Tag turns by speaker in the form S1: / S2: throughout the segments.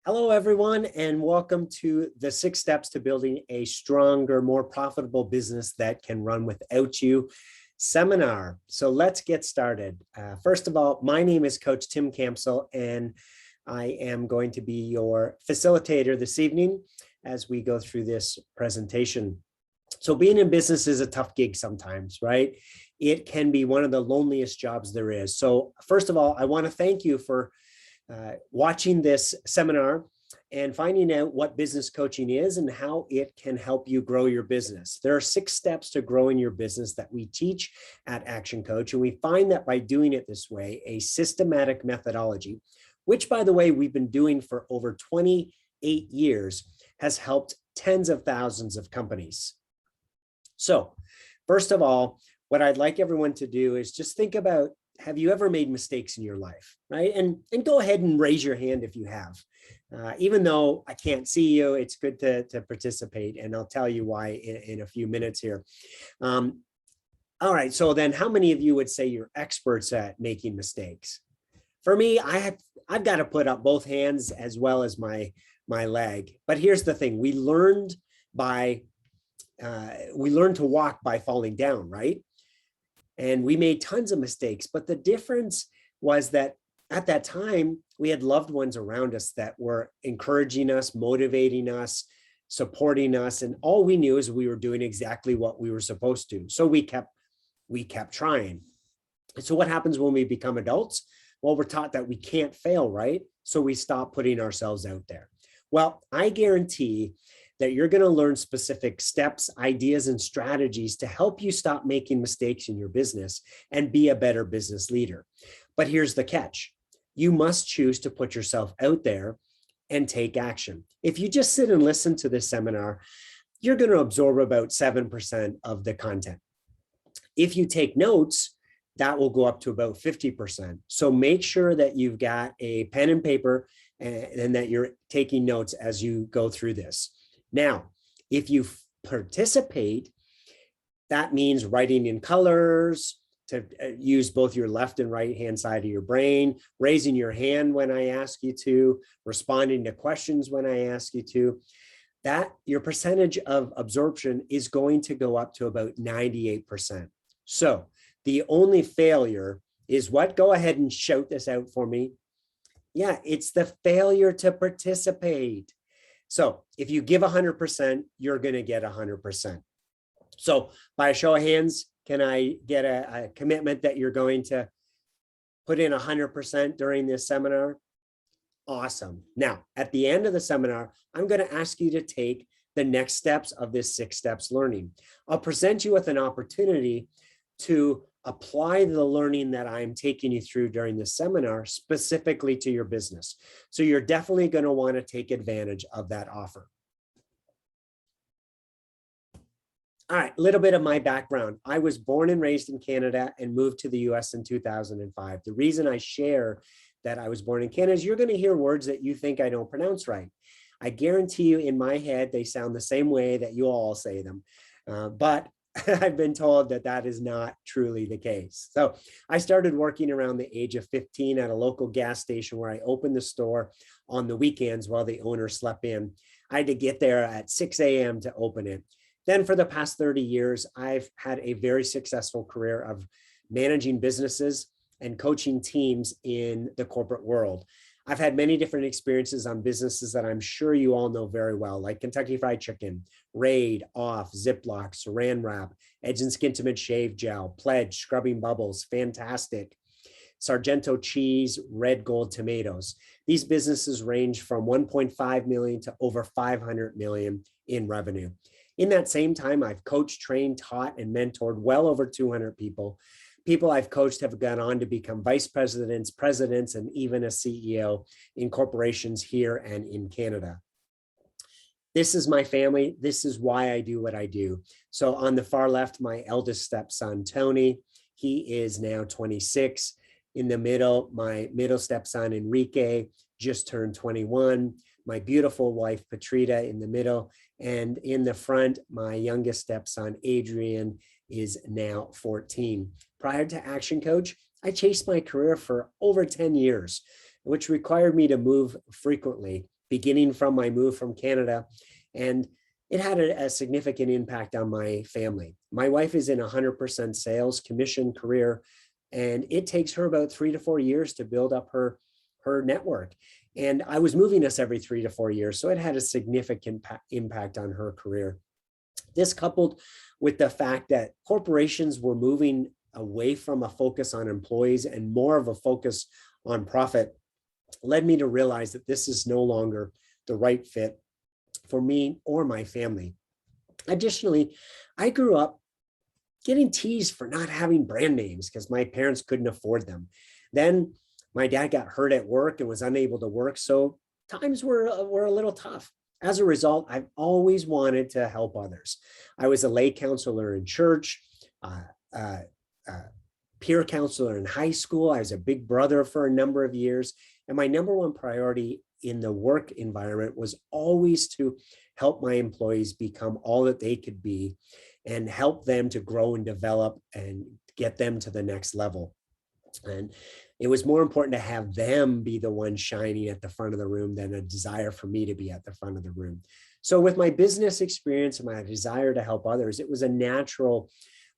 S1: Hello, everyone, and welcome to the 6 steps to building a stronger, more profitable business that can run without you seminar. So let's get started. First of all, my name is Coach Tim Campsell, and I am going to be your facilitator this evening as we go through this presentation. So being in business is a tough gig sometimes, right? It can be one of the loneliest jobs there is. So first of all, I want to thank you for watching this seminar and finding out what business coaching is and how it can help you grow your business. There are 6 steps to growing your business that we teach at Action Coach. And we find that by doing it this way, a systematic methodology, which by the way, we've been doing for over 28 years, has helped tens of thousands of companies. So first of all, what I'd like everyone to do is just think about, have you ever made mistakes in your life, right? And go ahead and raise your hand if you have. Even though I can't see you, it's good to participate, and I'll tell you why in a few minutes here. All right, so then how many of you would say you're experts at making mistakes? For me, I've got to put up both hands as well as my leg. But here's the thing: we learned to walk by falling down, right? And we made tons of mistakes, but the difference was that at that time, we had loved ones around us that were encouraging us, motivating us, supporting us. And all we knew is we were doing exactly what we were supposed to. So we kept trying. And so what happens when we become adults? Well, we're taught that we can't fail, right? So we stop putting ourselves out there. Well, I guarantee that you're going to learn specific steps, ideas, and strategies to help you stop making mistakes in your business and be a better business leader. But here's the catch. You must choose to put yourself out there and take action. If you just sit and listen to this seminar, you're going to absorb about 7% of the content. If you take notes, that will go up to about 50%. So make sure that you've got a pen and paper and that you're taking notes as you go through this. Now, if you participate, that means writing in colors, to use both your left and right hand side of your brain, raising your hand when I ask you to, responding to questions when I ask you to, that your percentage of absorption is going to go up to about 98%. So the only failure is what? Go ahead and shout this out for me. Yeah, it's the failure to participate. So if you give 100%, you're going to get 100%. So by a show of hands, can I get a commitment that you're going to put in 100% during this seminar? Awesome. Now, at the end of the seminar, I'm going to ask you to take the next steps of this 6 steps learning. I'll present you with an opportunity to apply the learning that I'm taking you through during the seminar specifically to your business. So you're definitely going to want to take advantage of that offer. All right, a little bit of my background. I was born and raised in Canada and moved to the US in 2005. The reason I share that I was born in Canada is you're going to hear words that you think I don't pronounce right. I guarantee you in my head, they sound the same way that you all say them. But I've been told that that is not truly the case. So I started working around the age of 15 at a local gas station where I opened the store on the weekends while the owner slept in. I had to get there at 6 a.m. to open it. Then for the past 30 years, I've had a very successful career of managing businesses and coaching teams in the corporate world. I've had many different experiences on businesses that I'm sure you all know very well, like Kentucky Fried Chicken, Raid, Off, Ziploc, Saran Wrap, Edge and Skintimate Shave Gel, Pledge, Scrubbing Bubbles, Fantastic, Sargento Cheese, Red Gold Tomatoes. These businesses range from 1.5 million to over 500 million in revenue. In that same time, I've coached, trained, taught, and mentored well over 200 people. People I've coached have gone on to become vice presidents, presidents, and even a CEO in corporations here and in Canada. This is my family. This is why I do what I do. So on the far left, my eldest stepson, Tony, he is now 26. In the middle, my middle stepson, Enrique, just turned 21. My beautiful wife, Patrita, in the middle. And in the front, my youngest stepson, Adrian, is now 14. Prior to Action Coach, I chased my career for over 10 years, which required me to move frequently beginning from my move from Canada. And it had a significant impact on my family. My wife is in 100% sales commission career, and it takes her about 3 to 4 years to build up her network. And I was moving us every 3 to 4 years. So it had a significant impact on her career. This coupled with the fact that corporations were moving away from a focus on employees and more of a focus on profit led me to realize that this is no longer the right fit for me or my family. Additionally, I grew up getting teased for not having brand names because my parents couldn't afford them. Then my dad got hurt at work and was unable to work, so times were a little tough. As a result, I've always wanted to help others. I was a lay counselor in church, peer counselor in high school. I was a big brother for a number of years. And my number one priority in the work environment was always to help my employees become all that they could be and help them to grow and develop and get them to the next level. And it was more important to have them be the one shining at the front of the room than a desire for me to be at the front of the room. So with my business experience and my desire to help others, it was a natural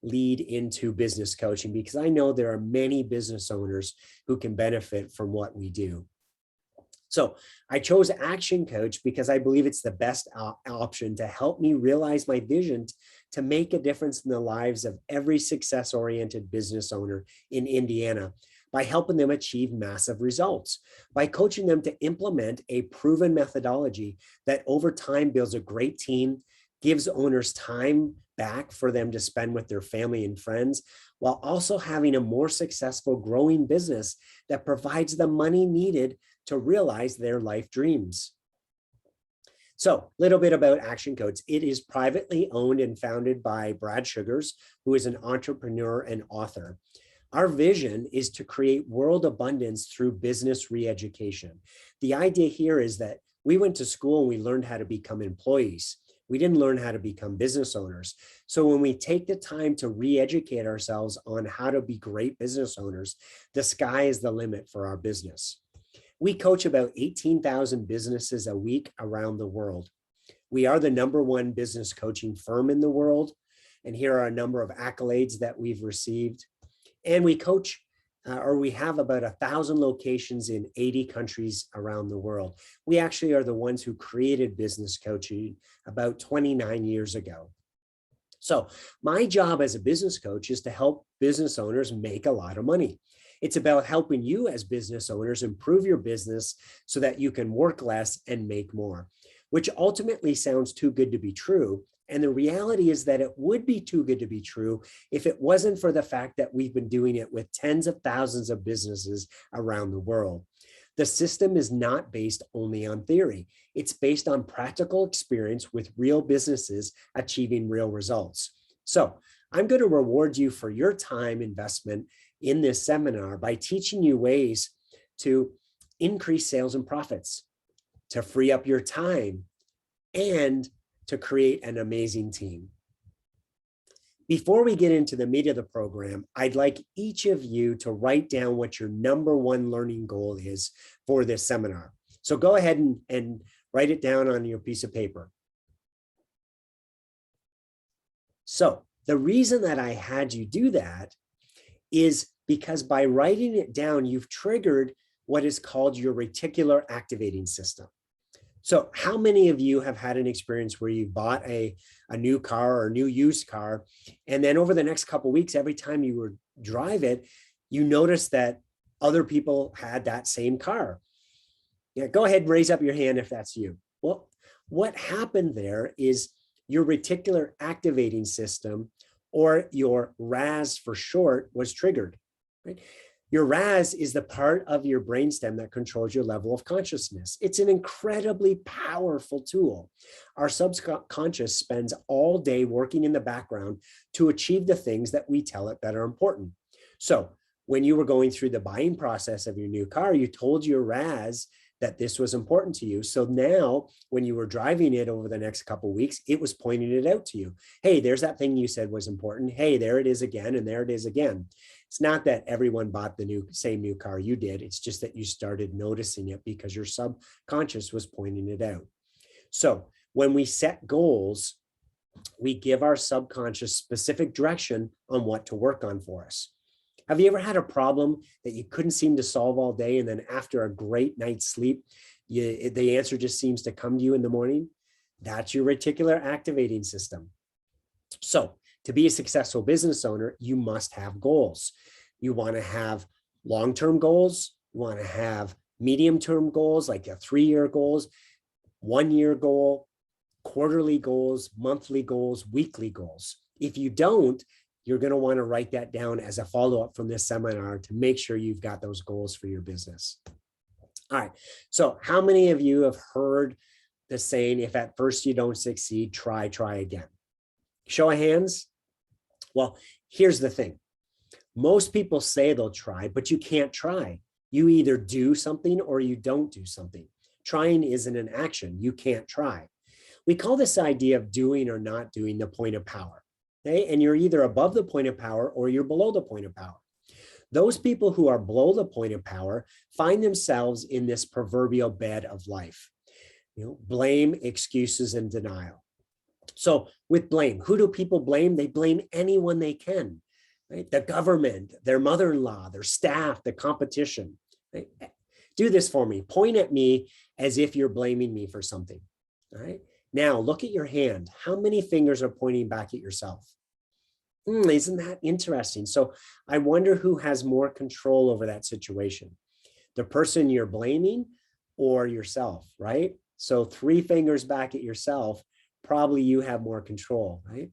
S1: lead into business coaching because I know there are many business owners who can benefit from what we do. So I chose Action Coach because I believe it's the best option to help me realize my vision to make a difference in the lives of every success-oriented business owner in Indiana by helping them achieve massive results, by coaching them to implement a proven methodology that over time builds a great team, gives owners time back for them to spend with their family and friends, while also having a more successful growing business that provides the money needed to realize their life dreams. So a little bit about Action Coach. It is privately owned and founded by Brad Sugars, who is an entrepreneur and author. Our vision is to create world abundance through business re-education. The idea here is that we went to school and we learned how to become employees. We didn't learn how to become business owners. So when we take the time to re-educate ourselves on how to be great business owners, the sky is the limit for our business. We coach about 18,000 businesses a week around the world. We are the #1 business coaching firm in the world. And here are a number of accolades that we've received. And we coach, we have about 1,000 locations in 80 countries around the world. We actually are the ones who created business coaching about 29 years ago. So my job as a business coach is to help business owners make a lot of money. It's about helping you as business owners improve your business so that you can work less and make more, which ultimately sounds too good to be true. And the reality is that it would be too good to be true if it wasn't for the fact that we've been doing it with tens of thousands of businesses around the world. The system is not based only on theory. It's based on practical experience with real businesses achieving real results. So I'm going to reward you for your time investment in this seminar by teaching you ways to increase sales and profits, to free up your time, and to create an amazing team. Before we get into the meat of the program, I'd like each of you to write down what your #1 learning goal is for this seminar. So go ahead and write it down on your piece of paper. So the reason that I had you do that is because by writing it down, you've triggered what is called your reticular activating system. So how many of you have had an experience where you bought a new car or a new used car, and then over the next couple of weeks, every time you would drive it, you notice that other people had that same car? Yeah, go ahead and raise up your hand if that's you. Well, what happened there is your reticular activating system, or your RAS for short, was triggered, right? Your RAS is the part of your brainstem that controls your level of consciousness. It's an incredibly powerful tool. Our subconscious spends all day working in the background to achieve the things that we tell it that are important. So when you were going through the buying process of your new car, you told your RAS that this was important to you. So now when you were driving it over the next couple of weeks, it was pointing it out to you. Hey, there's that thing you said was important. Hey, there it is again. And there it is again. It's not that everyone bought the same new car you did. It's just that you started noticing it because your subconscious was pointing it out. So when we set goals, we give our subconscious specific direction on what to work on for us. Have you ever had a problem that you couldn't seem to solve all day, and then after a great night's sleep, the answer just seems to come to you in the morning? That's your reticular activating system. So to be a successful business owner, you must have goals. You want to have long-term goals. You want to have medium-term goals, like a 3-year goals, 1-year goal, quarterly goals, monthly goals, weekly goals. If you don't, you're going to want to write that down as a follow-up from this seminar to make sure you've got those goals for your business. All right. So how many of you have heard the saying, if at first you don't succeed, try again? Show of hands. Well, here's the thing. Most people say they'll try, but you can't try. You either do something or you don't do something. Trying isn't an action. You can't try. We call this idea of doing or not doing the point of power. Okay? And you're either above the point of power or you're below the point of power. Those people who are below the point of power find themselves in this proverbial bed of life. Blame, excuses, and denial. So with blame, who do people blame? They blame anyone they can, right? The government, their mother-in-law, their staff, the competition. Right? Do this for me. Point at me as if you're blaming me for something. All right. Now look at your hand. How many fingers are pointing back at yourself? Isn't that interesting? So I wonder who has more control over that situation, the person you're blaming or yourself, right? So 3 fingers back at yourself, probably you have more control, right?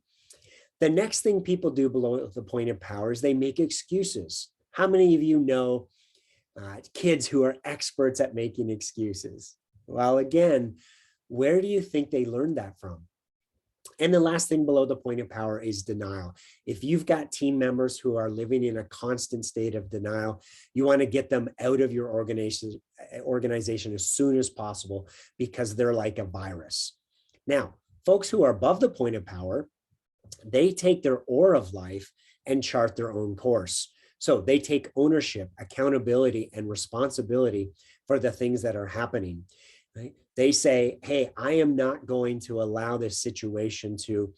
S1: The next thing people do below the point of power is they make excuses. How many of you know kids who are experts at making excuses? Well, again, where do you think they learned that from? And the last thing below the point of power is denial. If you've got team members who are living in a constant state of denial, you want to get them out of your organization as soon as possible because they're like a virus. Now, folks who are above the point of power, they take their oar of life and chart their own course. So they take ownership, accountability, and responsibility for the things that are happening. Right? They say, hey, I am not going to allow this situation to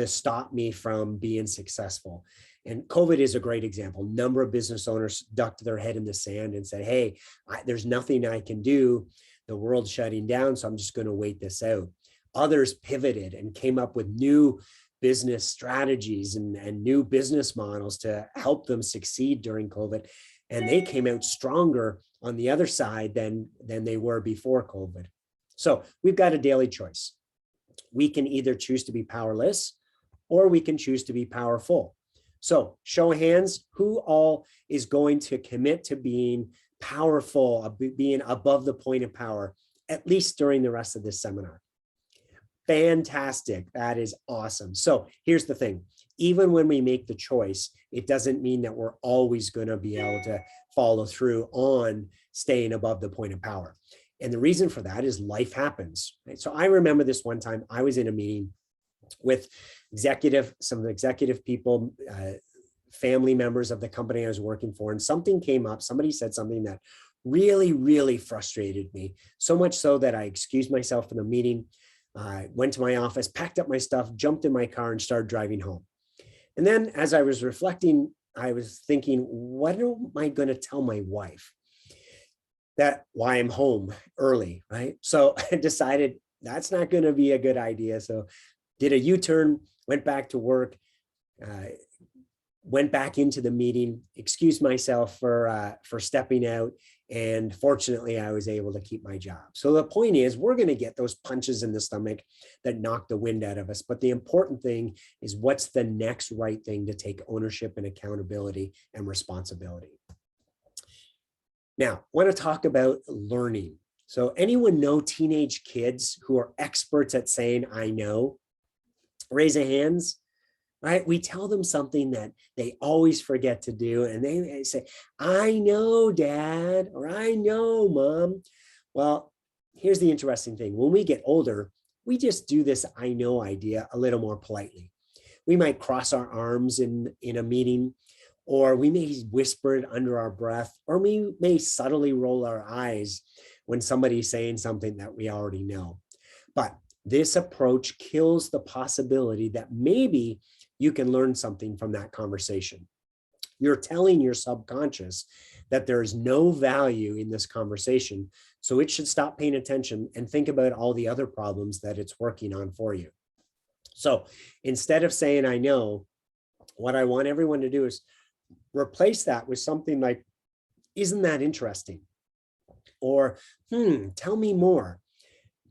S1: stop me from being successful. And COVID is a great example. A number of business owners ducked their head in the sand and said, hey, there's nothing I can do. The world's shutting down, so I'm just going to wait this out. Others pivoted and came up with new business strategies and new business models to help them succeed during COVID. And they came out stronger on the other side than they were before COVID. So we've got a daily choice. We can either choose to be powerless or we can choose to be powerful. So show of hands, who all is going to commit to being powerful, being above the point of power, at least during the rest of this seminar? Fantastic. That is awesome. So here's the thing. Even when we make the choice, it doesn't mean that we're always going to be able to follow through on staying above the point of power. And the reason for that is life happens. Right? So I remember this one time I was in a meeting with some executive people, family members of the company I was working for, and something came up. Somebody said something that really, really frustrated me, so much so that I excused myself from the meeting. I went to my office, packed up my stuff, jumped in my car, and started driving home. And then as I was reflecting, I was thinking, what am I going to tell my wife? That why I'm home early, right? So I decided that's not going to be a good idea. So did a U-turn, went back to work, went back into the meeting, excused myself for stepping out. And fortunately, I was able to keep my job. So the point is, we're going to get those punches in the stomach that knock the wind out of us. But the important thing is, what's the next right thing to take ownership and accountability and responsibility? Now, I want to talk about learning. So anyone know teenage kids who are experts at saying, I know? Raise a hands. Right? We tell them something that they always forget to do. And they say, I know, Dad, or I know, Mom. Well, here's the interesting thing. When we get older, we just do this I know idea a little more politely. We might cross our arms in a meeting, or we may whisper it under our breath, or we may subtly roll our eyes when somebody's saying something that we already know. But this approach kills the possibility that maybe you can learn something from that conversation. You're telling your subconscious that there is no value in this conversation, so it should stop paying attention and think about all the other problems that it's working on for you. So instead of saying, I know, what I want everyone to do is replace that with something like, isn't that interesting? Or, tell me more.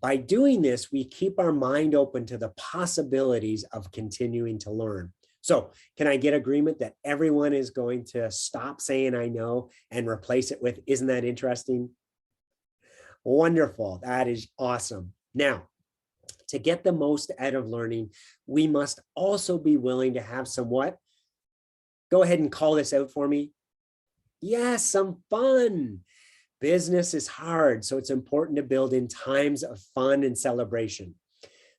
S1: By doing this, we keep our mind open to the possibilities of continuing to learn. So can I get agreement that everyone is going to stop saying I know and replace it with, isn't that interesting? Wonderful. That is awesome. Now, to get the most out of learning, we must also be willing to have some what? Go ahead and call this out for me. Yes, some fun. Business is hard, so it's important to build in times of fun and celebration.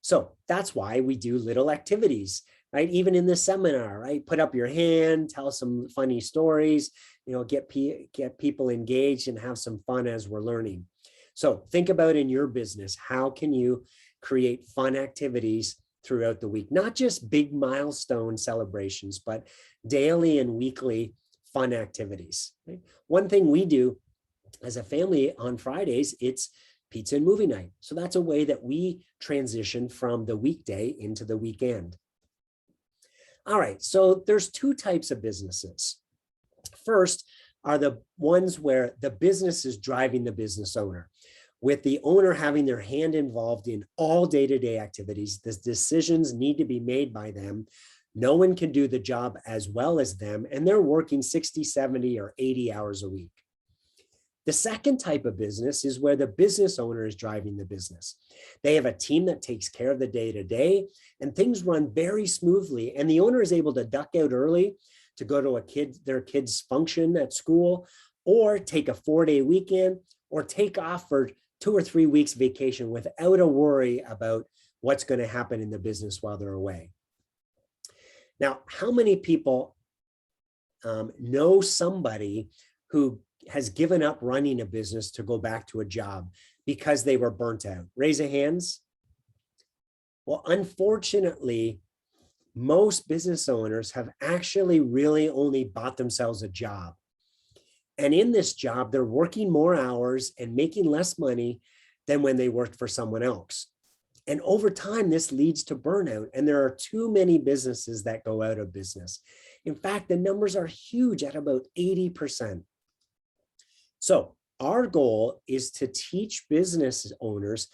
S1: So that's why we do little activities, right? Even in this seminar, right? Put up your hand, tell some funny stories, get people engaged and have some fun as we're learning. So think about in your business, how can you create fun activities throughout the week? Not just big milestone celebrations, but daily and weekly fun activities. Right? One thing we do as a family on Fridays, it's pizza and movie night. So that's a way that we transition from the weekday into the weekend. All right, so there's two types of businesses. First are the ones where the business is driving the business owner, with the owner having their hand involved in all day-to-day activities. The decisions need to be made by them. No one can do the job as well as them, and they're working 60, 70, or 80 hours a week. The second type of business is where the business owner is driving the business. They have a team that takes care of the day-to-day, and things run very smoothly, and the owner is able to duck out early to go to their kid's function at school, or take a 4-day weekend, or take off for 2 or 3 weeks vacation without a worry about what's going to happen in the business while they're away. Now, how many people know somebody who has given up running a business to go back to a job because they were burnt out? Raise your hands. Well, unfortunately, most business owners have actually really only bought themselves a job. And in this job, they're working more hours and making less money than when they worked for someone else. And over time, this leads to burnout. And there are too many businesses that go out of business. In fact, the numbers are huge at about 80%. So our goal is to teach business owners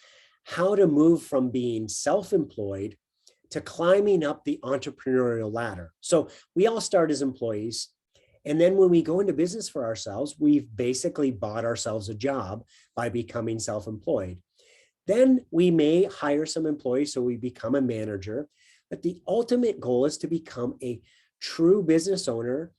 S1: how to move from being self-employed to climbing up the entrepreneurial ladder. So we all start as employees. And then when we go into business for ourselves, we've basically bought ourselves a job by becoming self-employed. Then we may hire some employees, so we become a manager. But the ultimate goal is to become a true business owner,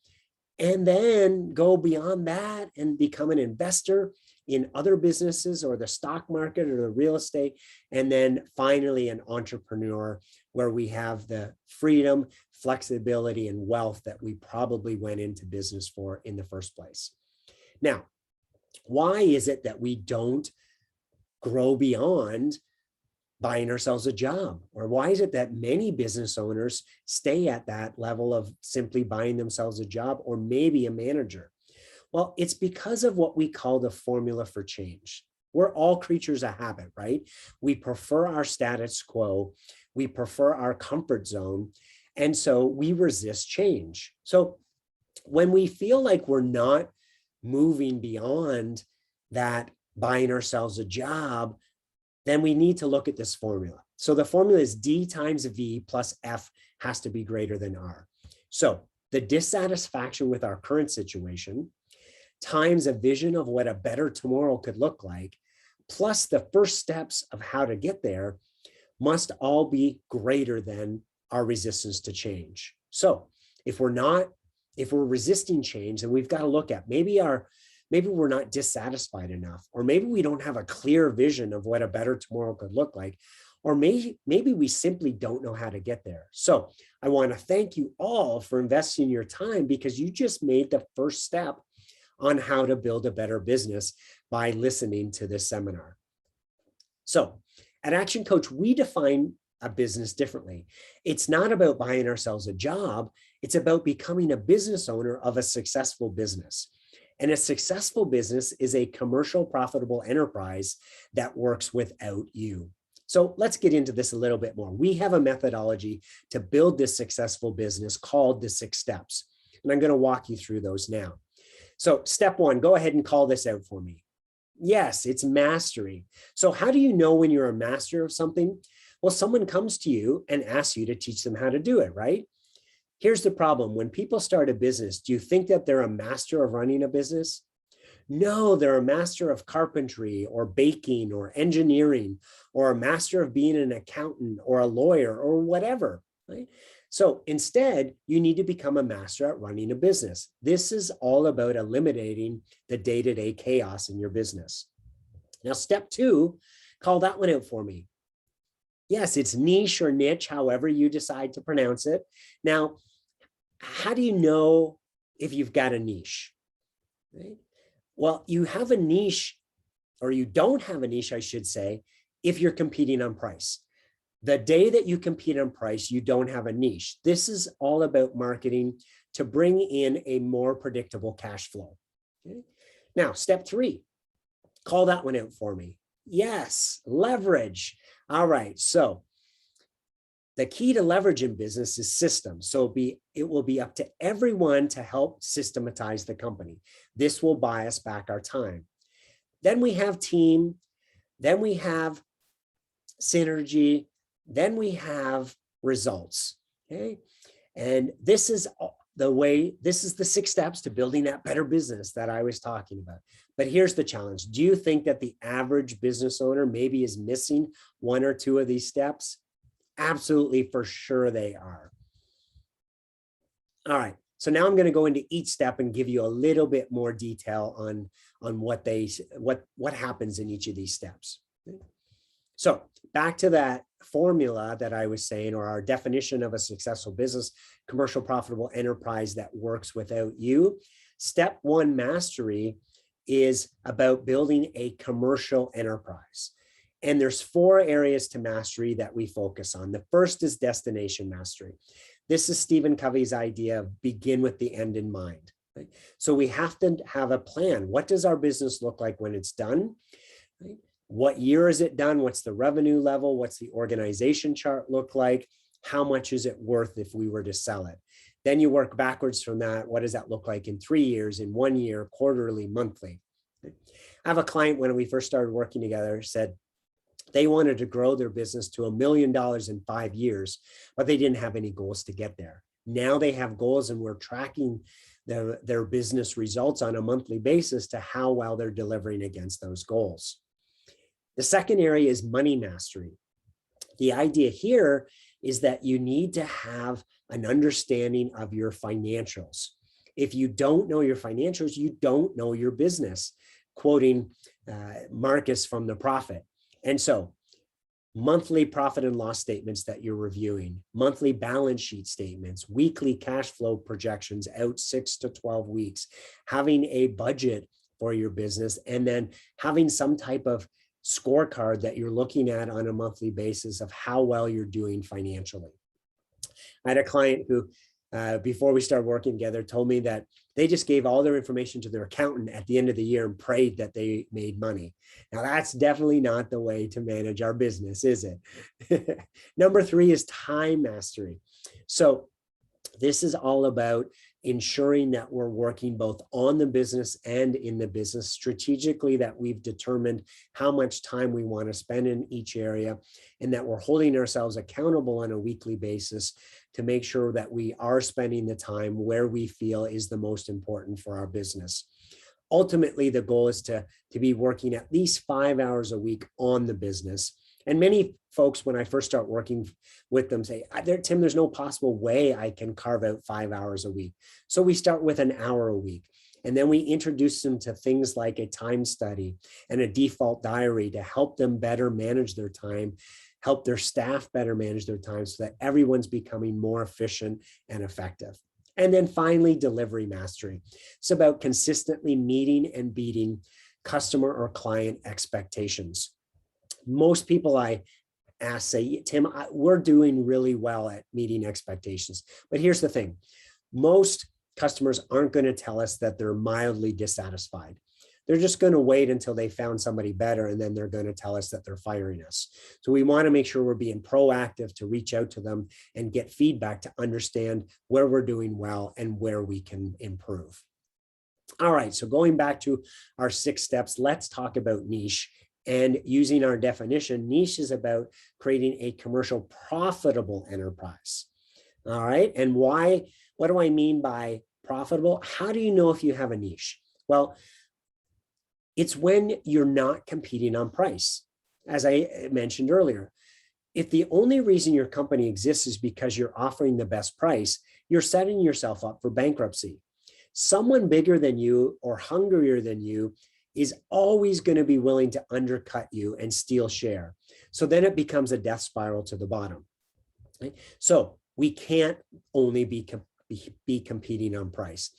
S1: and then go beyond that and become an investor in other businesses or the stock market or the real estate. And then finally an entrepreneur, where we have the freedom, flexibility, and wealth that we probably went into business for in the first place. Now, why is it that we don't grow beyond buying ourselves a job? Or why is it that many business owners stay at that level of simply buying themselves a job or maybe a manager? Well, it's because of what we call the formula for change. We're all creatures of habit, right? We prefer our status quo. We prefer our comfort zone. And so we resist change. So when we feel like we're not moving beyond that buying ourselves a job, then we need to look at this formula. So the formula is D times V plus F has to be greater than R. So the dissatisfaction with our current situation times a vision of what a better tomorrow could look like, plus the first steps of how to get there, must all be greater than our resistance to change. So if we're resisting change, then we've got to look at maybe our maybe we're not dissatisfied enough, or maybe we don't have a clear vision of what a better tomorrow could look like, or maybe we simply don't know how to get there. So I want to thank you all for investing your time, because you just made the first step on how to build a better business by listening to this seminar. So at Action Coach, we define a business differently. It's not about buying ourselves a job. It's about becoming a business owner of a successful business. And a successful business is a commercial, profitable enterprise that works without you. So let's get into this a little bit more. We have a methodology to build this successful business called the 6 steps. And I'm going to walk you through those now. So step 1, go ahead and call this out for me. Yes, it's mastery. So how do you know when you're a master of something? Well, someone comes to you and asks you to teach them how to do it, right? Here's the problem. When people start a business, do you think that they're a master of running a business? No, they're a master of carpentry or baking or engineering, or a master of being an accountant or a lawyer or whatever, right? So instead, you need to become a master at running a business. This is all about eliminating the day-to-day chaos in your business. Now, step 2, call that one out for me. Yes, it's niche or niche, however you decide to pronounce it. Now, how do you know if you've got a niche? Right? Well, you have a niche, or you don't have a niche, I should say, if you're competing on price. The day that you compete on price, you don't have a niche. This is all about marketing to bring in a more predictable cash flow. Okay? Now, step 3, call that one out for me. Yes, leverage. All right, so the key to leverage in business is systems. So it will be up to everyone to help systematize the company. This will buy us back our time. Then we have team, then we have synergy, then we have results, okay? And this is the 6 steps to building that better business that I was talking about. But here's the challenge. Do you think that the average business owner maybe is missing 1 or 2 of these steps? Absolutely, for sure they are. All right, so now I'm going to go into each step and give you a little bit more detail on what happens in each of these steps. So back to that formula that I was saying, or our definition of a successful business, commercial profitable enterprise that works without you. Step 1, mastery, is about building a commercial enterprise. And there's 4 areas to mastery that we focus on. The first is destination mastery. This is Stephen Covey's idea of begin with the end in mind. Right? So we have to have a plan. What does our business look like when it's done? Right? What year is it done? What's the revenue level? What's the organization chart look like? How much is it worth if we were to sell it? Then you work backwards from that. What does that look like in 3 years, in 1 year, quarterly, monthly? I have a client, when we first started working together, said they wanted to grow their business to $1 million in 5 years, but they didn't have any goals to get there. Now they have goals, and we're tracking their business results on a monthly basis to how well they're delivering against those goals. The second area is money mastery. The idea here is that you need to have an understanding of your financials. If you don't know your financials, you don't know your business, quoting Marcus from The Profit. And so monthly profit and loss statements that you're reviewing, monthly balance sheet statements, weekly cash flow projections out 6 to 12 weeks, having a budget for your business, and then having some type of scorecard that you're looking at on a monthly basis of how well you're doing financially. I had a client who, before we started working together, told me that they just gave all their information to their accountant at the end of the year and prayed that they made money. Now, that's definitely not the way to manage our business, is it? Number 3 is time mastery. So this is all about ensuring that we're working both on the business and in the business strategically, that we've determined how much time we want to spend in each area, and that we're holding ourselves accountable on a weekly basis to make sure that we are spending the time where we feel is the most important for our business. Ultimately, the goal is to be working at least 5 hours a week on the business. And many folks, when I first start working with them, say, Tim, there's no possible way I can carve out 5 hours a week. So we start with an hour a week. And then we introduce them to things like a time study and a default diary to help them better manage their time, help their staff better manage their time so that everyone's becoming more efficient and effective. And then finally, delivery mastery. It's about consistently meeting and beating customer or client expectations. Most people I ask say, Tim, we're doing really well at meeting expectations. But here's the thing. Most customers aren't going to tell us that they're mildly dissatisfied. They're just going to wait until they found somebody better, and then they're going to tell us that they're firing us. So we want to make sure we're being proactive to reach out to them and get feedback to understand where we're doing well and where we can improve. All right, so going back to our 6 steps, let's talk about niche. And using our definition, niche is about creating a commercial profitable enterprise. All right, and why? What do I mean by profitable? How do you know if you have a niche? Well, it's when you're not competing on price. As I mentioned earlier, if the only reason your company exists is because you're offering the best price, you're setting yourself up for bankruptcy. Someone bigger than you or hungrier than you is always going to be willing to undercut you and steal share. So then it becomes a death spiral to the bottom. Right? So we can't only be competing on price.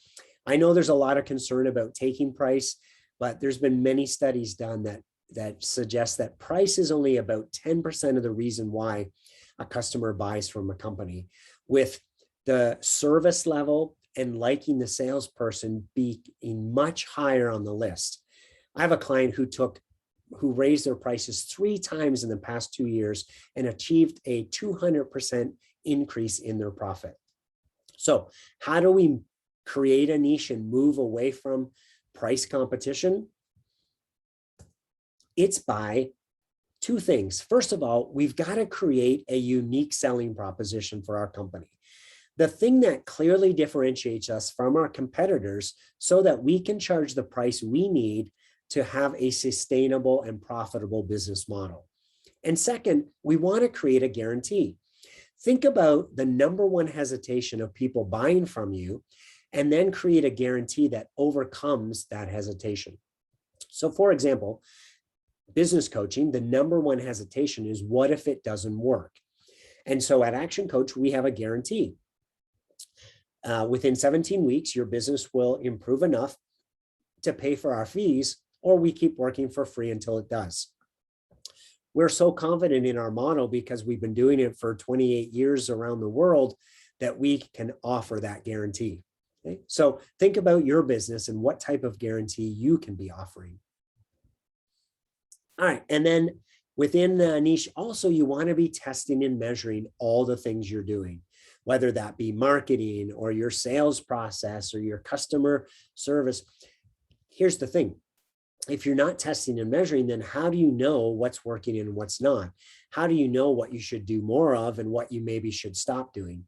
S1: I know there's a lot of concern about taking price, but there's been many studies done that suggest that price is only about 10% of the reason why a customer buys from a company, with the service level and liking the salesperson being much higher on the list. I have a client who raised their prices 3 times in the past 2 years and achieved a 200% increase in their profit. So how do we create a niche and move away from price competition? It's by 2 things. First of all, we've got to create a unique selling proposition for our company. The thing that clearly differentiates us from our competitors so that we can charge the price we need to have a sustainable and profitable business model. And second, we want to create a guarantee. Think about the number one hesitation of people buying from you, and then create a guarantee that overcomes that hesitation. So for example, business coaching, the number one hesitation is, what if it doesn't work? And so at Action Coach, we have a guarantee. Within 17 weeks, your business will improve enough to pay for our fees, or we keep working for free until it does. We're so confident in our model because we've been doing it for 28 years around the world that we can offer that guarantee. Okay? So think about your business and what type of guarantee you can be offering. All right, and then within the niche, also you want to be testing and measuring all the things you're doing, whether that be marketing or your sales process or your customer service. Here's the thing. If you're not testing and measuring, then how do you know what's working and what's not? How do you know what you should do more of and what you maybe should stop doing?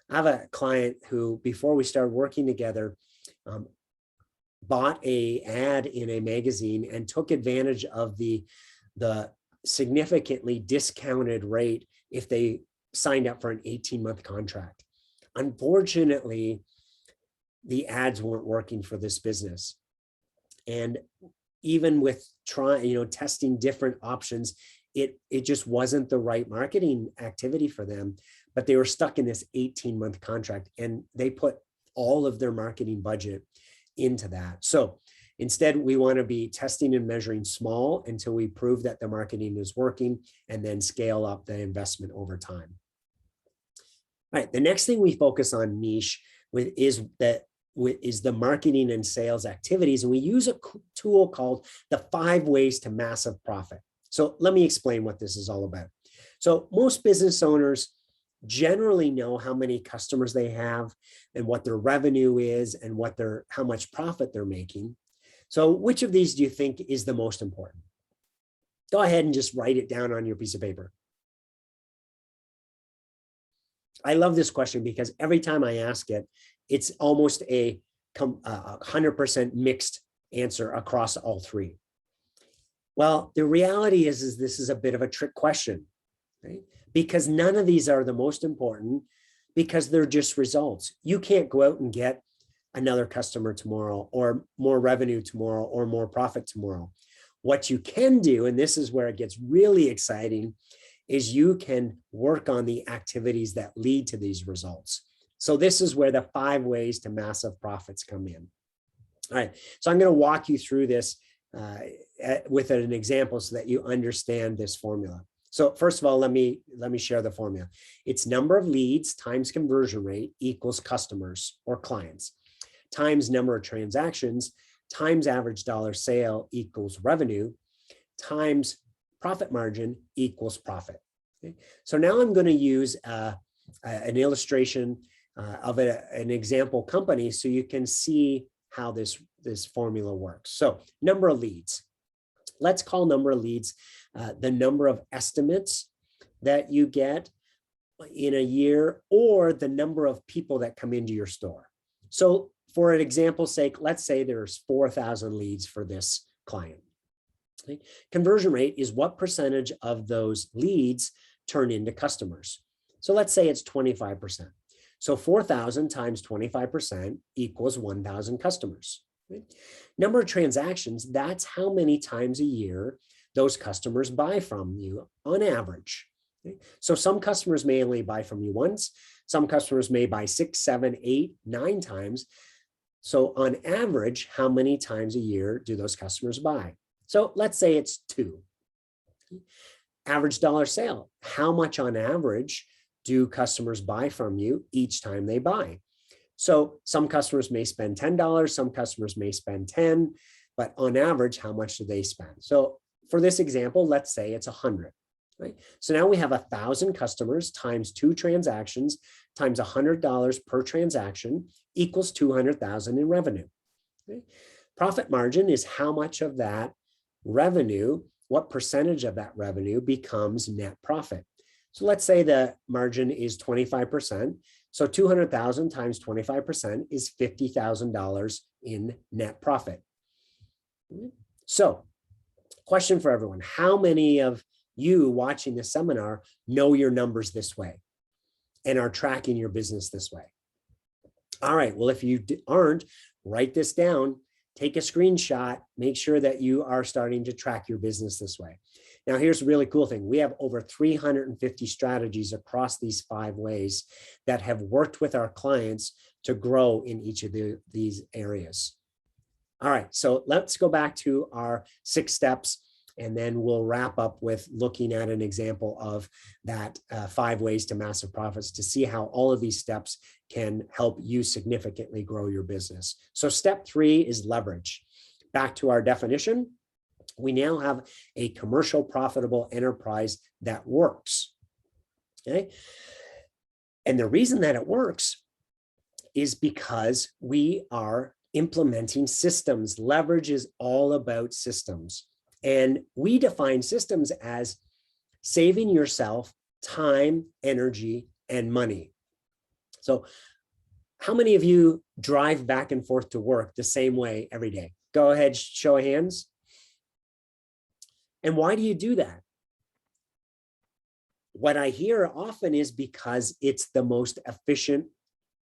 S1: I have a client who, before we started working together, bought an ad in a magazine and took advantage of the significantly discounted rate if they signed up for an 18-month contract. Unfortunately, the ads weren't working for this business. And even with testing different options, it just wasn't the right marketing activity for them. But they were stuck in this 18-month contract, and they put all of their marketing budget into that. So instead, we want to be testing and measuring small until we prove that the marketing is working, and then scale up the investment over time. All right, the next thing we focus on niche with is the marketing and sales activities. And we use a tool called the 5 ways to massive profit. So let me explain what this is all about. So most business owners generally know how many customers they have and what their revenue is and how much profit they're making. So which of these do you think is the most important? Go ahead and just write it down on your piece of paper. I love this question because every time I ask it, it's almost a 100% mixed answer across all 3. Well, the reality is this is a bit of a trick question, right? Because none of these are the most important, because they're just results. You can't go out and get another customer tomorrow, or more revenue tomorrow, or more profit tomorrow. What you can do, and this is where it gets really exciting, is you can work on the activities that lead to these results. So this is where the 5 ways to massive profits come in. All right, so I'm going to walk you through this with an example so that you understand this formula. So first of all, let me share the formula. It's number of leads times conversion rate equals customers or clients, times number of transactions, times average dollar sale equals revenue, times profit margin equals profit. Okay? So now I'm going to use an illustration of an example company so you can see how this formula works. So number of leads. Let's call number of leads the number of estimates that you get in a year, or the number of people that come into your store. So for an example's sake, let's say there's 4,000 leads for this client. Okay. Conversion rate is what percentage of those leads turn into customers. So let's say it's 25%. So 4,000 times 25% equals 1,000 customers. Right? Number of transactions, that's how many times a year those customers buy from you on average. Okay? So some customers may only buy from you once. Some customers may buy 6, 7, 8, 9 times. So on average, how many times a year do those customers buy? So let's say it's 2. Average dollar sale, how much on average do customers buy from you each time they buy? So some customers may spend $10, some customers may spend 10, but on average, how much do they spend? So for this example, let's say it's 100. Right? So now we have 1,000 customers times 2 transactions times $100 per transaction equals 200,000 in revenue. Okay? Profit margin is how much of that revenue, what percentage of that revenue becomes net profit. So let's say the margin is 25%. So 200,000 times 25% is $50,000 in net profit. So question for everyone, how many of you watching this seminar know your numbers this way and are tracking your business this way? All right, well, if you aren't, write this down, take a screenshot, make sure that you are starting to track your business this way. Now, here's a really cool thing. We have over 350 strategies across these 5 ways that have worked with our clients to grow in each of these areas. All right, so let's go back to our 6 steps, and then we'll wrap up with looking at an example of that 5 ways to massive profits to see how all of these steps can help you significantly grow your business. So step 3 is leverage. Back to our definition. We now have a commercial profitable enterprise that works. Okay. And the reason that it works is because we are implementing systems. Leverage is all about systems. And we define systems as saving yourself time, energy, and money. So how many of you drive back and forth to work the same way every day? Go ahead, show of hands. And why do you do that? What I hear often is because it's the most efficient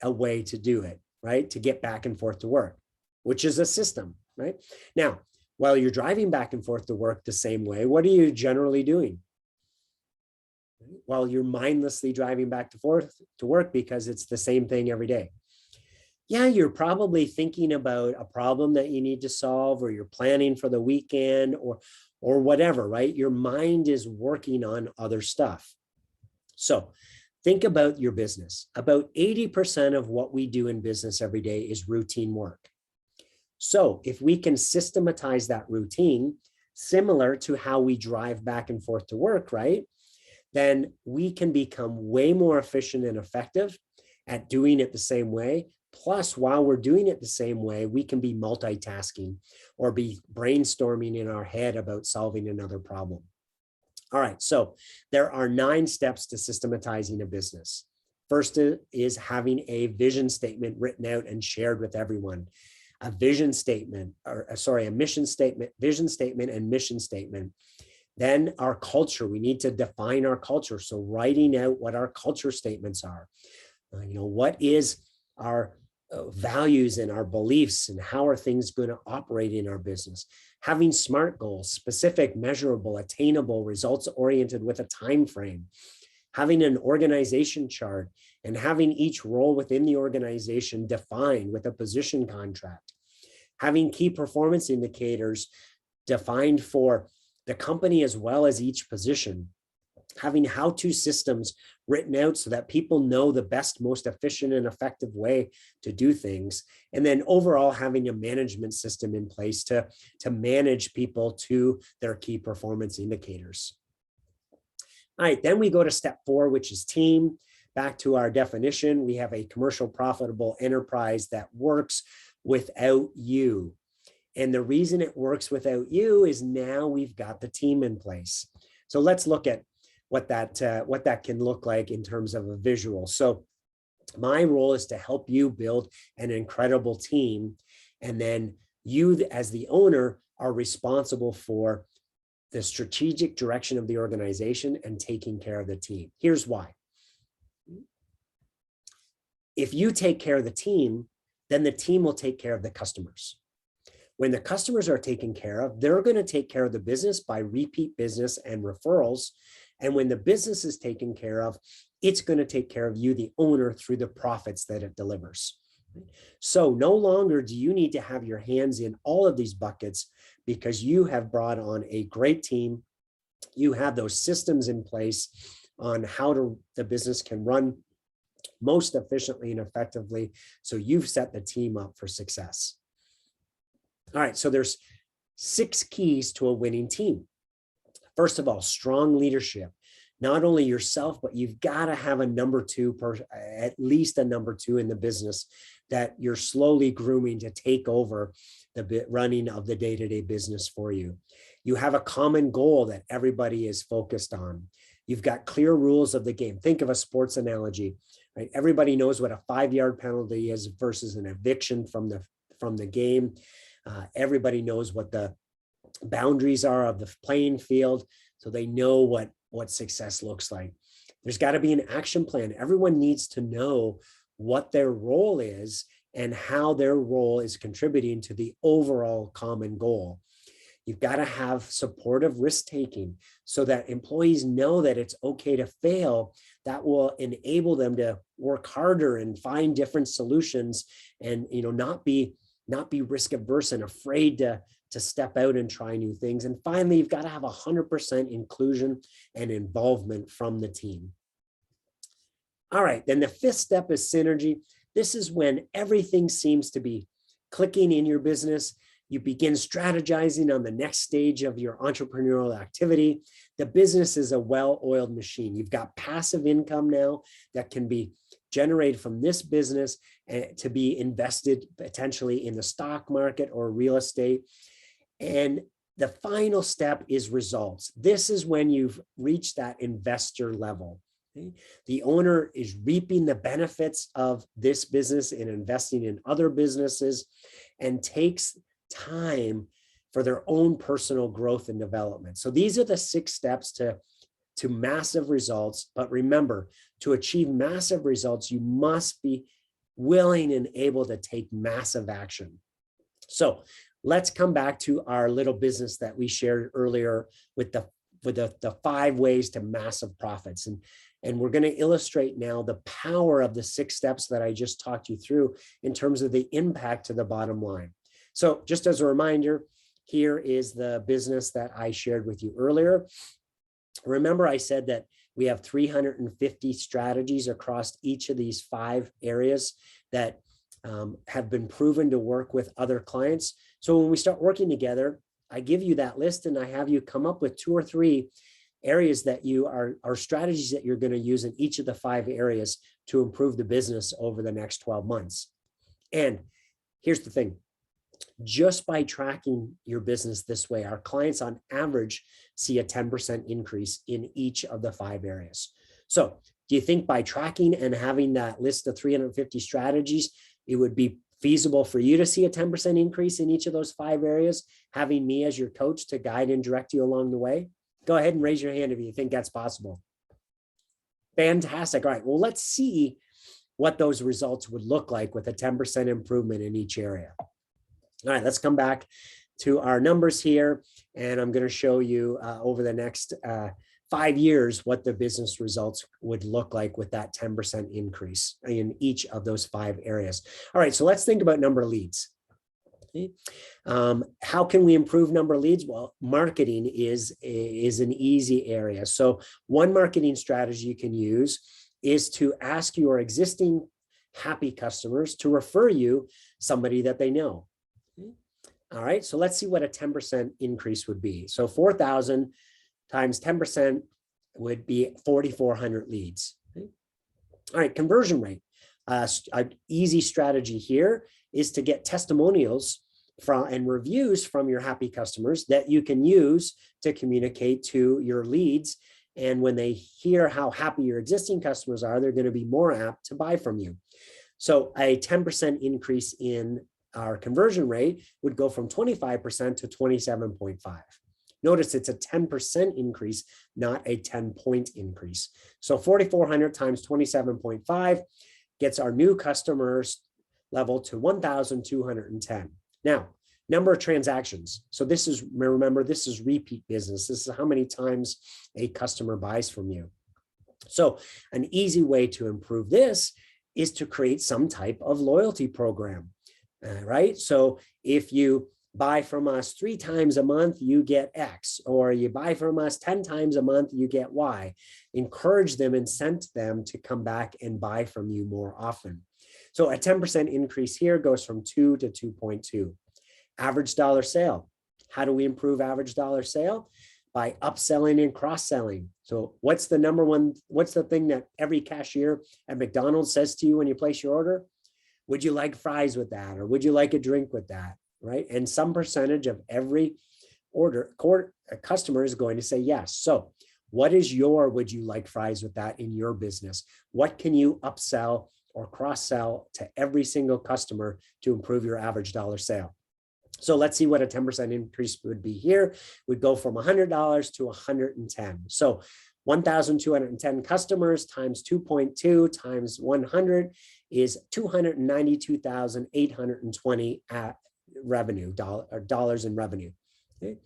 S1: way to do it, right? To get back and forth to work, which is a system, right? Now, while you're driving back and forth to work the same way, what are you generally doing? While you're mindlessly driving back and forth to work because it's the same thing every day. Yeah, you're probably thinking about a problem that you need to solve, or you're planning for the weekend, or whatever, right? Your mind is working on other stuff. So think about your business. About 80% of what we do in business every day is routine work. So if we can systematize that routine, similar to how we drive back and forth to work, right? Then we can become way more efficient and effective at doing it the same way. Plus, while we're doing it the same way, we can be multitasking or be brainstorming in our head about solving another problem. All right, so there are 9 steps to systematizing a business. First is having a vision statement written out and shared with everyone. A vision statement, a mission statement, vision statement, and mission statement. Then our culture, we need to define our culture. So writing out what our culture statements are. What is our values and our beliefs and how are things going to operate in our business. Having SMART goals, specific, measurable, attainable, results oriented with a time frame. Having an organization chart and having each role within the organization defined with a position contract. Having key performance indicators defined for the company as well as each position. Having how-to systems written out so that people know the best, most efficient and effective way to do things. And then overall having a management system in place to manage people to their key performance indicators. All right, then we go to step 4, which is team. Back to our definition, we have a commercial profitable enterprise that works without you. And the reason it works without you is now we've got the team in place. So let's look at what that can look like in terms of a visual. So my role is to help you build an incredible team. And then you as the owner are responsible for the strategic direction of the organization and taking care of the team. Here's why. If you take care of the team, then the team will take care of the customers. When the customers are taken care of, they're going to take care of the business by repeat business and referrals. And when the business is taken care of, it's going to take care of you, the owner, through the profits that it delivers. So no longer do you need to have your hands in all of these buckets because you have brought on a great team. You have those systems in place on how the business can run most efficiently and effectively. So you've set the team up for success. All right, so there's 6 keys to a winning team. First of all, strong leadership. Not only yourself, but you've got to have a number 2, at least a number 2 in the business that you're slowly grooming to take over the running of the day-to-day business for you. You have a common goal that everybody is focused on. You've got clear rules of the game. Think of a sports analogy, right? Everybody knows what a 5-yard penalty is versus an eviction from the game. Everybody knows what the boundaries are of the playing field, so they know what success looks like. There's got to be an action plan. Everyone needs to know what their role is and how their role is contributing to the overall common goal. You've got to have supportive risk-taking so that employees know that it's okay to fail. That will enable them to work harder and find different solutions and not be risk averse and afraid to step out and try new things. And finally, you've got to have 100% inclusion and involvement from the team. All right, then the 5th step is synergy. This is when everything seems to be clicking in your business. You begin strategizing on the next stage of your entrepreneurial activity. The business is a well-oiled machine. You've got passive income now that can be generated from this business to be invested potentially in the stock market or real estate. And the final step is results. This is when you've reached that investor level. Okay? The owner is reaping the benefits of this business and investing in other businesses and takes time for their own personal growth and development. So these are the 6 steps to massive results. But remember, to achieve massive results, you must be willing and able to take massive action. So let's come back to our little business that we shared earlier with the 5 ways to massive profits. And we're going to illustrate now the power of the 6 steps that I just talked you through in terms of the impact to the bottom line. So just as a reminder, here is the business that I shared with you earlier. Remember, I said that we have 350 strategies across each of these 5 areas that have been proven to work with other clients. So when we start working together, I give you that list and I have you come up with 2 or 3 areas that are strategies that you're going to use in each of the 5 areas to improve the business over the next 12 months. And here's the thing. Just by tracking your business this way, our clients on average see a 10% increase in each of the 5 areas. So do you think by tracking and having that list of 350 strategies, it would be feasible for you to see a 10% increase in each of those 5 areas, having me as your coach to guide and direct you along the way? Go ahead and raise your hand if you think that's possible. Fantastic. All right, well, let's see what those results would look like with a 10% improvement in each area. All right, let's come back to our numbers here. And I'm going to show you over the next 5 years what the business results would look like with that 10% increase in each of those 5 areas. All right, so let's think about number of leads. Okay. How can we improve number of leads? Well, marketing is an easy area. So one marketing strategy you can use is to ask your existing happy customers to refer you somebody that they know. Okay. All right, so let's see what a 10% increase would be. So 4,000 times 10% would be 4,400 leads. Okay. All right, conversion rate. An easy strategy here is to get testimonials from and reviews from your happy customers that you can use to communicate to your leads. And when they hear how happy your existing customers are, they're going to be more apt to buy from you. So a 10% increase in our conversion rate would go from 25% to 27.5. Notice it's a 10% increase, not a 10-point increase. So 4,400 times 27.5 gets our new customers level to 1,210. Now, number of transactions. So this is, remember, this is repeat business. This is how many times a customer buys from you. So an easy way to improve this is to create some type of loyalty program, right? So if you buy from us 3 times a month, you get X, or you buy from us 10 times a month, you get Y. Encourage them, incent them to come back and buy from you more often. So a 10% increase here goes from 2 to 2.2. Average dollar sale. How do we improve average dollar sale? By upselling and cross-selling. So what's the thing that every cashier at McDonald's says to you when you place your order? Would you like fries with that? Or would you like a drink with that? Right? And some percentage of every customer is going to say yes. So what is your would you like fries with that in your business? What can you upsell or cross-sell to every single customer to improve your average dollar sale? So let's see what a 10% increase would be here. We'd go from $100 to 110. So 1,210 customers times 2.2 times 100 is 292,820 revenue, dollars in revenue. Okay.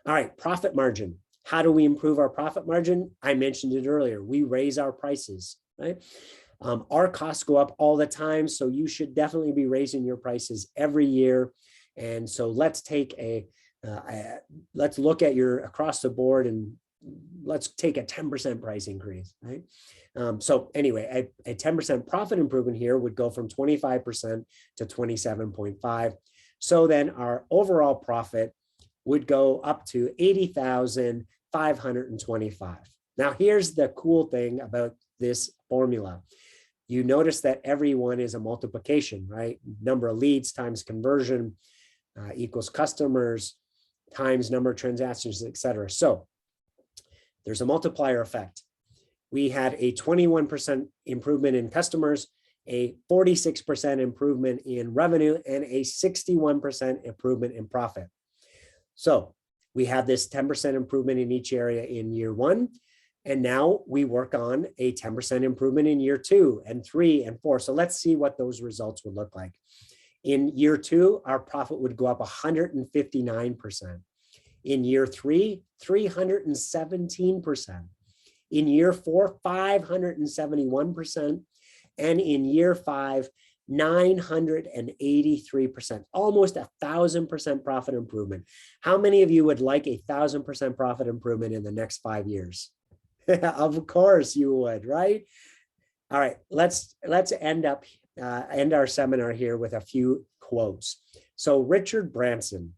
S1: All right, profit margin. How do we improve our profit margin? I mentioned it earlier. We raise our prices, right? Our costs go up all the time, so you should definitely be raising your prices every year. And so let's take let's look at your across the board and let's take a 10% price increase, right? So anyway, a 10% profit improvement here would go from 25% to 27.5. So then our overall profit would go up to 80,525. Now, here's the cool thing about this formula. You notice that every one is a multiplication, right? Number of leads times conversion equals customers times number of transactions, et cetera. So there's a multiplier effect. We had a 21% improvement in customers, a 46% improvement in revenue, and a 61% improvement in profit. So we have this 10% improvement in each area in year 1. And now we work on a 10% improvement in year 2 and 3 and 4. So let's see what those results would look like. In year 2, our profit would go up 159%. In year 3, 317%. In year 4, 571%. And in year 5, 983%, almost 1,000% profit improvement. How many of you would like 1,000% profit improvement in the next 5 years? Of course you would, right? All right, let's end our seminar here with a few quotes. So Richard Branson,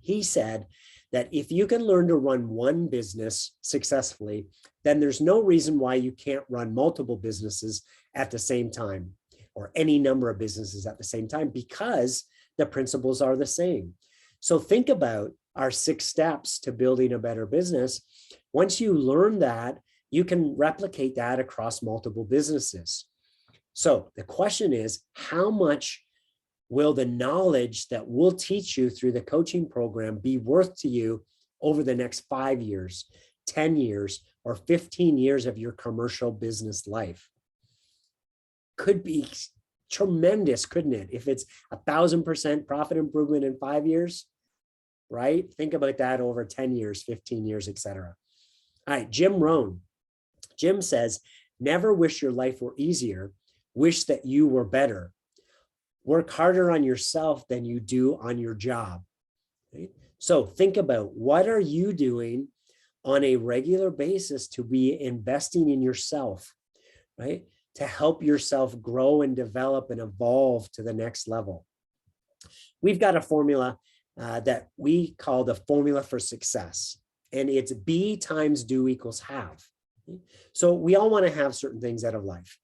S1: he said that if you can learn to run one business successfully, then there's no reason why you can't run multiple businesses at the same time, or any number of businesses at the same time, because the principles are the same. So think about our 6 steps to building a better business. Once you learn that, you can replicate that across multiple businesses. So the question is, how much will the knowledge that we'll teach you through the coaching program be worth to you over the next 5 years, 10 years, or 15 years of your commercial business life? could be tremendous, couldn't it? If it's 1,000% profit improvement in 5 years, right? Think about that over 10 years, 15 years, etc. All right, Jim Rohn. Jim says, never wish your life were easier, wish that you were better. Work harder on yourself than you do on your job. Right? So think about, what are you doing on a regular basis to be investing in yourself, right? To help yourself grow and develop and evolve to the next level. We've got a formula that we call the formula for success, and it's B times do equals have. So we all want to have certain things out of life.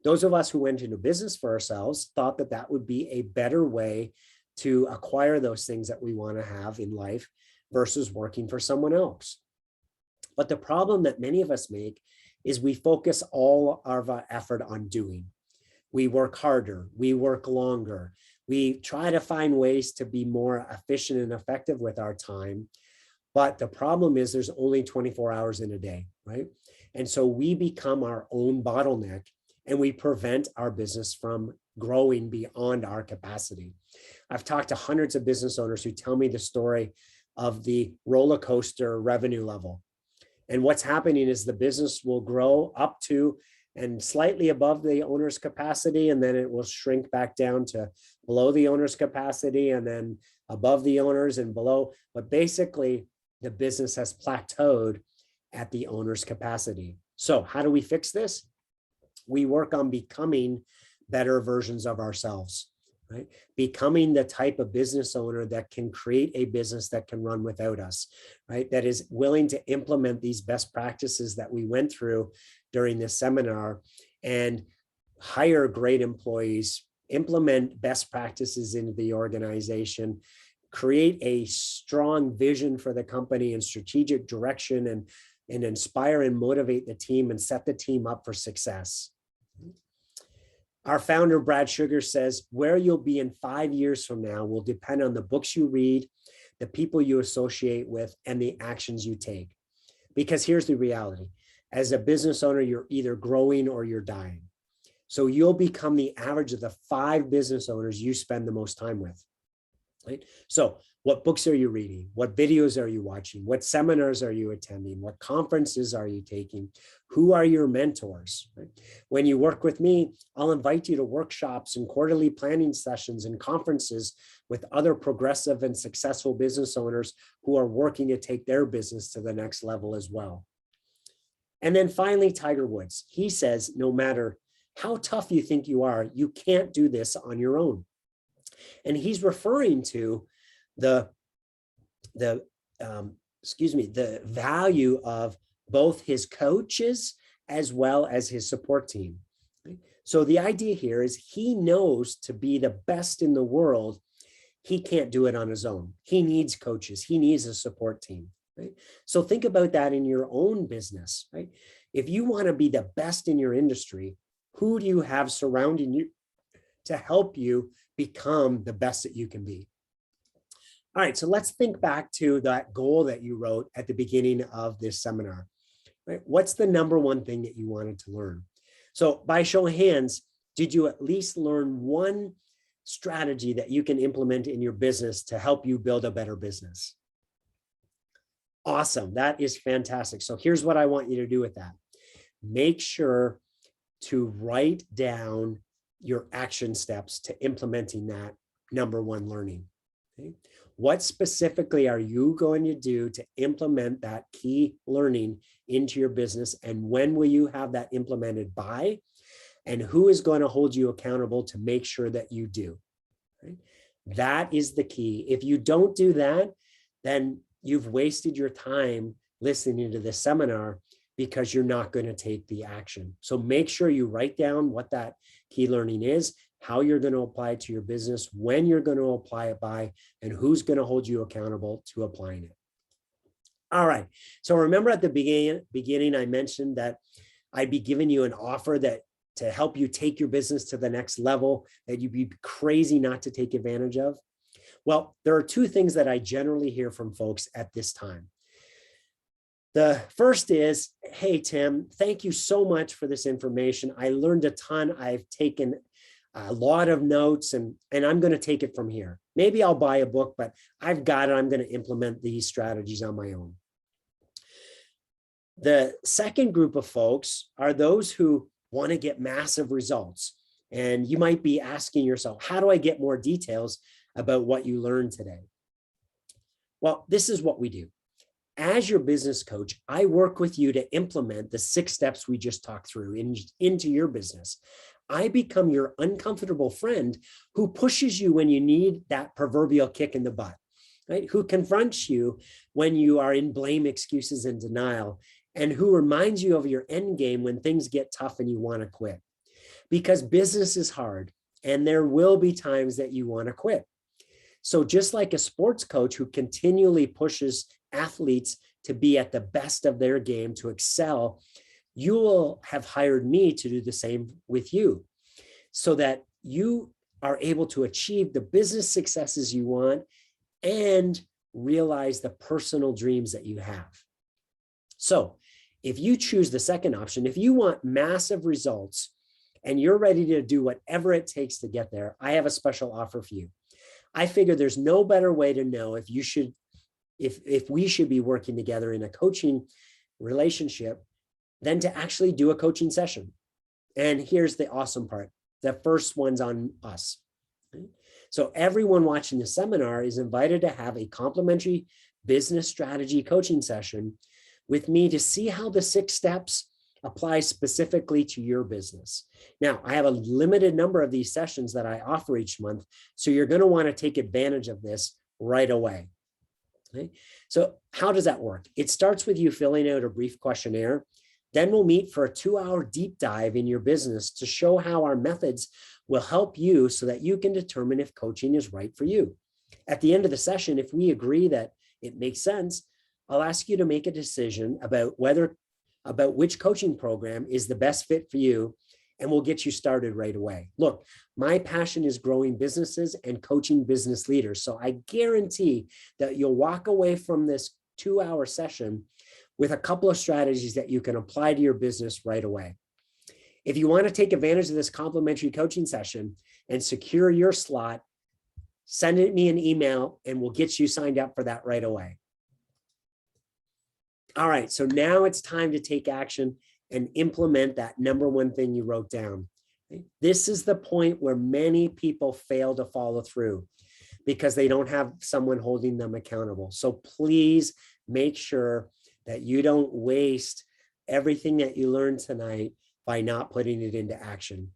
S1: Those of us who went into business for ourselves thought that that would be a better way to acquire those things that we want to have in life versus working for someone else. But the problem that many of us make is we focus all our effort on doing. We work harder, we work longer, we try to find ways to be more efficient and effective with our time. But the problem is there's only 24 hours in a day, right? And so we become our own bottleneck, and we prevent our business from growing beyond our capacity. I've talked to hundreds of business owners who tell me the story of the roller coaster revenue level. And what's happening is the business will grow up to and slightly above the owner's capacity, and then it will shrink back down to below the owner's capacity, and then above the owners and below. But basically, the business has plateaued at the owner's capacity. So how do we fix this? We work on becoming better versions of ourselves, right? Becoming the type of business owner that can create a business that can run without us, right? That is willing to implement these best practices that we went through during this seminar and hire great employees, implement best practices into the organization, create a strong vision for the company and strategic direction, and inspire and motivate the team and set the team up for success. Our founder, Brad Sugar, says, where you'll be in 5 years from now will depend on the books you read, the people you associate with, and the actions you take. Because here's the reality. As a business owner, you're either growing or you're dying. So you'll become the average of the 5 business owners you spend the most time with. Right? So what books are you reading? What videos are you watching? What seminars are you attending? What conferences are you taking? Who are your mentors? Right? When you work with me, I'll invite you to workshops and quarterly planning sessions and conferences with other progressive and successful business owners who are working to take their business to the next level as well. And then finally, Tiger Woods. He says, no matter how tough you think you are, you can't do this on your own. And he's referring to the value of both his coaches as well as his support team. So the idea here is he knows to be the best in the world, he can't do it on his own. He needs coaches. He needs a support team. Right? So think about that in your own business. Right? If you want to be the best in your industry, who do you have surrounding you to help you become the best that you can be? All right, so let's think back to that goal that you wrote at the beginning of this seminar. Right? What's the number one thing that you wanted to learn? So by show of hands, did you at least learn one strategy that you can implement in your business to help you build a better business? Awesome, that is fantastic. So here's what I want you to do with that. Make sure to write down your action steps to implementing that number one learning. Okay? What specifically are you going to do to implement that key learning into your business, and when will you have that implemented by, and who is going to hold you accountable to make sure that you do? Right? That is the key. If you don't do that, then you've wasted your time listening to this seminar because you're not going to take the action. So make sure you write down what that key learning is, how you're going to apply it to your business, when you're going to apply it by, and who's going to hold you accountable to applying it. All right. So remember at the beginning, I mentioned that I'd be giving you an offer that to help you take your business to the next level that you'd be crazy not to take advantage of. Well, there are two things that I generally hear from folks at this time. The first is, hey, Tim, thank you so much for this information. I learned a ton. I've taken a lot of notes and I'm going to take it from here. Maybe I'll buy a book, but I've got it. I'm going to implement these strategies on my own. The second group of folks are those who want to get massive results. And you might be asking yourself, how do I get more details about what you learned today? Well, this is what we do. As your business coach, I work with you to implement the 6 steps we just talked through into your business. I become your uncomfortable friend who pushes you when you need that proverbial kick in the butt, right? Who confronts you when you are in blame, excuses, and denial, and who reminds you of your end game when things get tough and you want to quit. Because business is hard, and there will be times that you want to quit. So just like a sports coach who continually pushes athletes to be at the best of their game, to excel, you will have hired me to do the same with you so that you are able to achieve the business successes you want and realize the personal dreams that you have. So if you choose the second option, if you want massive results and you're ready to do whatever it takes to get there, I have a special offer for you. I figure there's no better way to know if we should be working together in a coaching relationship than to actually do a coaching session. And here's the awesome part. The first one's on us. So everyone watching the seminar is invited to have a complimentary business strategy coaching session with me to see how the 6 steps apply specifically to your business. Now, I have a limited number of these sessions that I offer each month, so you're going to want to take advantage of this right away. Okay? So how does that work? It starts with you filling out a brief questionnaire. Then we'll meet for a 2-hour deep dive in your business to show how our methods will help you so that you can determine if coaching is right for you. At the end of the session, if we agree that it makes sense, I'll ask you to make a decision about which coaching program is the best fit for you, and we'll get you started right away. Look, my passion is growing businesses and coaching business leaders. So I guarantee that you'll walk away from this 2-hour session with a couple of strategies that you can apply to your business right away. If you want to take advantage of this complimentary coaching session and secure your slot, send me an email and we'll get you signed up for that right away. All right, so now it's time to take action and implement that number one thing you wrote down. This is the point where many people fail to follow through because they don't have someone holding them accountable. So please make sure that you don't waste everything that you learned tonight by not putting it into action.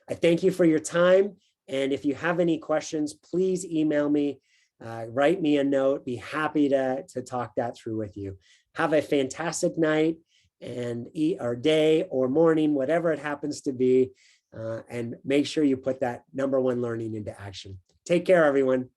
S1: I thank you for your time. And if you have any questions, please email me, write me a note, be happy to talk that through with you. Have a fantastic night and or day or morning, whatever it happens to be, and make sure you put that number one learning into action. Take care, everyone.